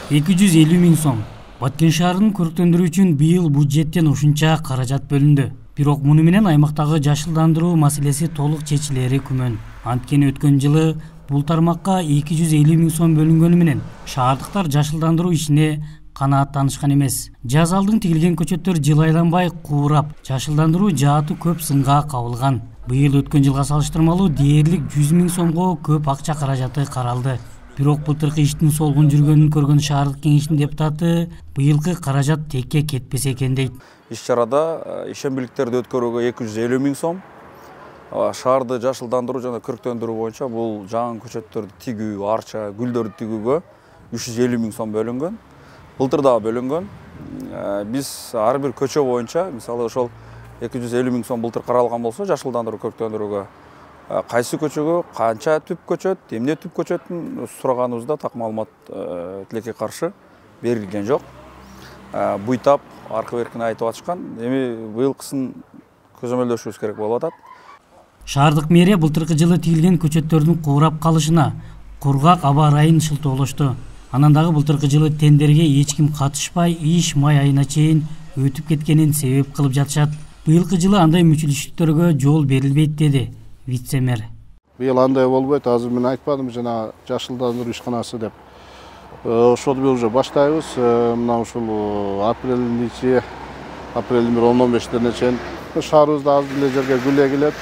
250 миң сом. Баткен шаарынын көрктөндүрүү үчүн быйыл бюджеттен ушунча каражат бөлүндү. Бирок муну менен аймактагы жашылдандыруу маселеси толук чечилери күмөн. Анткени өткөн жылы бул тармакка 250 миң сом бөлүнгөнү менен шаардыктар жашылдандыруу ишине канааттанышкан эмес. Жаз алдын тигилген көчөттөр жыл айланбай куурап, жашылдандыруу жааты көп сынга кабылган. Быйыл өткөн жылга салыштырмалуу дээрлик 100 миң сомго көп акча каражаты каралды. Бирок былтыркы иштин солгун жүргөнүн көргөн шаардык кеңештин депутаты быйылкы каражат текке кетпесе экен дейт. Иш-чарада ишембиликтерди өткөрүүгө 250 миң сом, шаарды жашылдандыруу жана көрктөндүрүү боюнча бул жаңы көчөттөрдү тигүү, арча, гүлдөрдү тигүүгө 350 миң сом бөлүнгөн. Былтыр дагы бөлүнгөн. Биз ар бир көчө боюнча, мисалы ошол 250 миң сом былтыр каралган болсо, жашылдандыруу көрктөндүрүүгө кайсы көчөгө канча түп көчөт, эмне түп көчөтүн сураганыбызда так маалымат тилекке каршы берилген жок. Буйтап аркы беркин айтып атышкан. Эми быйылкысын көзөмөлдөшүбүз керек болуп атат. Шаардык мэрия былтыркы жылы тигилген көчөттөрдүн куурап калышына кургак аба ырайын шылтоолошту. Анан дагы былтыркы жылы тендерге эч ким катышпай, иш май айына чейин өтүп кеткенин себеп кылып жатышат. Быйылкы жылы андай мүчүлүштүктөргө жол берилбейт деди вице-мэр. Быйыл андай болбойт, азыр мен айтпадым жана жашылдандыруу ишканасы деп. Ошону биз уже баштайбыз. Мына ушул апрелдин 10-15-лерине чейин шаарыбызда аз деле жерге гүл эгилет.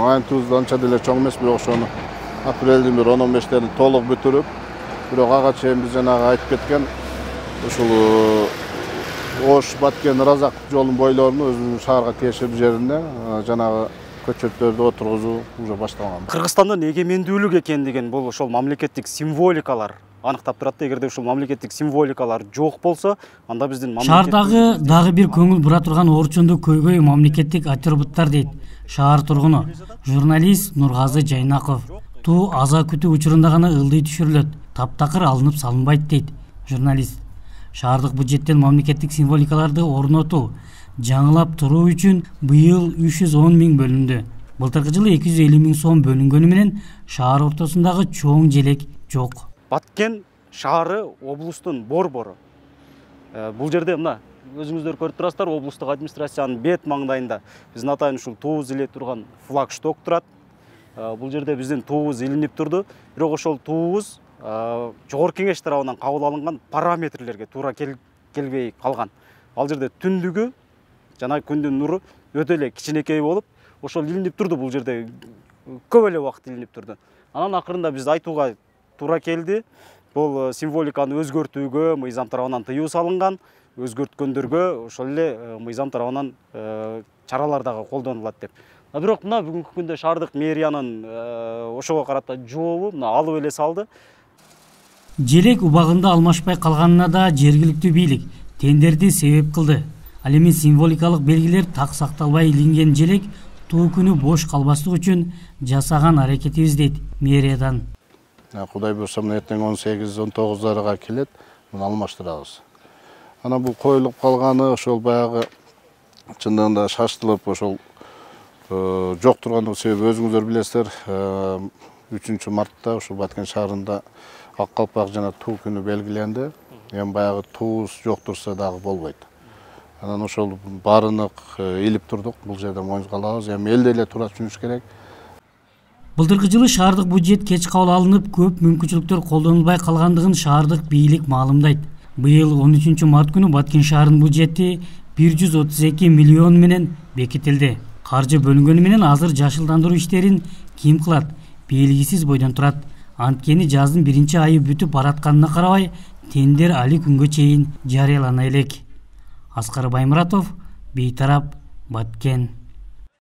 Айнтыбыз анча деле чоң эмес, бирок ошону апрелдин 10-15-лерин толук бүтүрүп, бирок ага чейин биз жанагы айтып кеткен ушул Ош Баткен Разак жолунун бойлоруну өзүнүн шаарга тиешелүү жерине жанагы көчөттөрдү отургузуу уже башталган. Кыргызстандын эгемендүүлүк экендигин бул ошол мамлекеттик символикалар аныктап турат. Эгерде ушул мамлекеттик символикалар жок болсо, анда биздин шаардагы дагы бир көңүл бура турган орчундуу көйгөй мамлекеттик атрибуттар дейт шаар тургуну журналист Нургазы Жайнаков. Туу аза күтүү учурунда гана ылдый түшүрүлөт, таптакыр алынып салынбайт дейт журналист. Шаардык бюджеттен мамлекеттик символикаларды орнотуу, жаңылап туруу үчүн быйыл 310 миң бөлүндү. Былтыркы жылы 250 миң сом бөлүнгөнү менен шаар ортосундагы чоң желек жок. Баткен шаары облустун борбору. Бул жерде мына өзүңүздөр көрүп турасыздар, облустук администрациянын бет маңдайында биздин атайын ушул туубуз иле турган флагшток турат. Бул жерде биздин туубуз илинип турду. Бирок ошол туубуз жогорку кеңеш тарабынан кабыл алынган параметрлерге туура келбей калган. Ал жерде түндүгү жана күндүн нуру өтө эле кичинекей болуп, ошол илинип турду, бул жерде көп эле убакыт илинип турду. Анан акырында биз айтууга туура келди. Бул символиканы өзгөртүүгө мыйзам тарабынан тыюу салынган, өзгөрткөндөргө ошол эле мыйзам тарабынан чаралар дагы колдонулат деп. Бирок мына бүгүнкү күндө шаардык мэриянын ошого карата жообу мына алып эле салды. Желек убагында алмашпай калганына да жергиликтүү бийлик тендерди себеп кылды. Ал эми символикалык белгилер так сакталбай илинген желек туу күнү бош калбаслык үчүн жасаган аракетибиз дейт мэриядан. Кудай буйрса мына эртең 18-19 келет, муну алмаштырабыз. Анан бул коюлуп калганы ошол баягы чындыгында шаштылып ошол жок тургандыгы себеби өзүңүздөр билесиздер. 3 мартта ошол Баткен шаарында ак калпак жана туу күнү белгиленди. Эми баягы туубуз жок турса дагы болбойт. Анан ошол баарынык илип турдук, бул жерде моюнга алабыз. Эми элде эле туура түшүнүш керек. Былтыркы жылы шаардык бюджет кеч кабыл алынып, көп мүмкүнчүлүктөр колдонулбай калгандыгын шаардык бийлик маалымдайт. Быйыл 13 март күнү Баткен шаарынын бюджети 132 миллион менен бекитилди. Каржы бөлүнгөнү менен азыр жашылдандыруу иштерин ким кылат? Белгисиз бойдон турат. Анткени жаздын 1-айы бүтүп баратканына карабай, тендер али күнгө чейин жарыялана элек. Аскар Баймуратов, Бейтарап, Баткен.